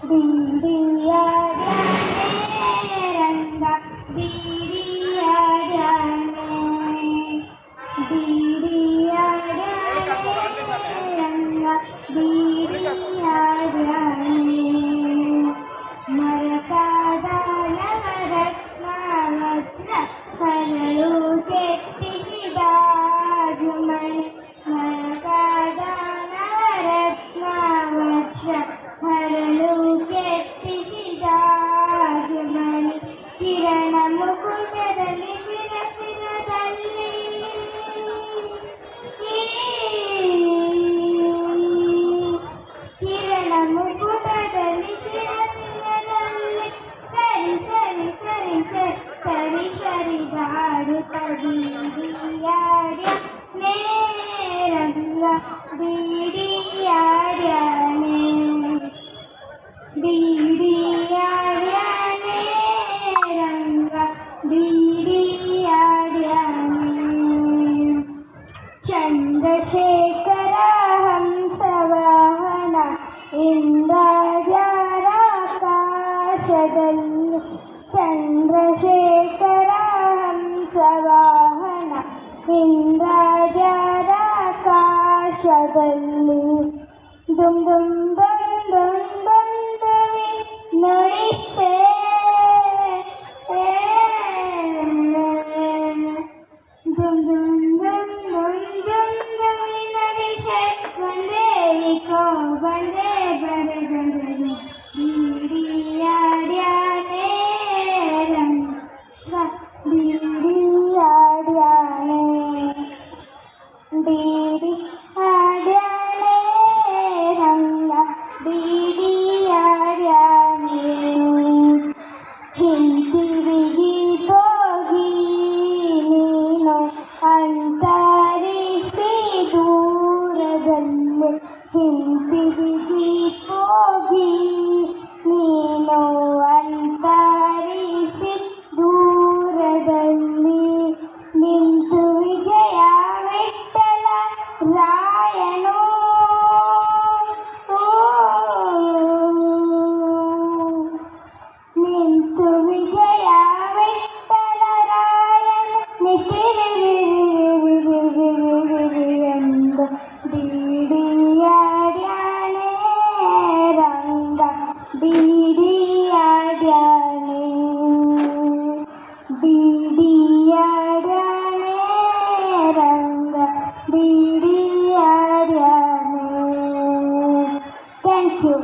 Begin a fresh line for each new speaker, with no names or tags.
ಬೀಡಿಯಾಡ್ಯಾನೆ ರಂಗ ಬೀಡಿಯಾಡ್ಯಾನೆ ರಂಗ ಬೀಡಿಯಾಡ್ಯಾನೆ ಮರಕಾದ ನವರತ್ನ ವಜ್ರ ಹರಳು ಕೆತ್ತಿಸಿದ ಜುಮನೆ ಮರಕಾದ ನವರತ್ನ ವಜ್ರ ಹರಳು ಕೆತ್ತಿಸಿದ ಜುಮನೆ ಕಿರಣ ಮುಕುಟದಲ್ಲಿ ಶಿರಸಿರದಲ್ಲಿ ಕಿರಣ ಮುಕುಟದಲ್ಲಿ ಶಿರಸಿರದಲ್ಲಿ ಸರಿ ಸರಿ ಸರಿ ಸರಿ ಸರಿ ಸರಿದಾಡುತ್ತ ಬೀಡಿಯಾಡ್ಯಾನೆ ರಂಗ ಬೀಡಿಯಾಡ್ಯಾನೆ ಬೀಡಿಯಾಡ್ಯಾನೆ ರಂಗ ಬೀಡಿಯಾಡ್ಯಾನೆ ಚಂದ್ರಶೇಖರ ಹಂಸವಾಹನ ಇಂದ್ರಜಾರಾಕಾಶದಲ್ಲಿ ಚಂದ್ರಶೇಖರ ಹಂಸವಾಹನ ಇಂದ್ರಜಾರಾಕಾಶದಲ್ಲಿ ದುಮ್ ದುಮ್ ದುಮ್ ದುಮ್ ದುಂದುವಿ ನುಡಿಸೆ ದುಮ್ ದುಮ್ ದುಮ್ ದುಮ್ ದುಂದುವಿ ನುಡಿಸೆ ಬಂದೆ ಇಕೋ ಬಂದೆ ಬರೆ ಬಂದೆ ಬೀಡಿಯಾಡ್ಯಾನೆ ರಂಗ ಬೀಡಿಯಾಡ್ಯಾನೆ ಬೀಡಿಯಾಡ್ಯಾನೆ ರಂಗ ಬೀಡಿಯಾಡ್ಯಾನೆ ಹಿಂತಿರುಗಿ ಹೋಗಿ ನೀನು ಅಂತರಿಸಿ ದೂರದಲ್ಲಿ ಹಿಂತಿರುಗಿ ಹೋಗಿ ನೀನು ಅಂತರಿಸಿ ದೂರದಲ್ಲಿ ನಿಂತು ವಿಜಯ ವಿಠಲ ರಾಯನು ನಿಂತು ವಿಜಯ ವಿಠಲ ರಾಯನು ನಿತಿರಿಎಂದು ಬೀಡಿಯಾಡ್ಯಾನೆ ರಂಗ ಬೀಡಿಯಾಡ್ಯಾನೆ ಬೀಡಿಯಾಡ್ಯಾನೆ ರಂಗ ಬೀಡಿಯಾಡ್ಯಾನೆ. Thank you.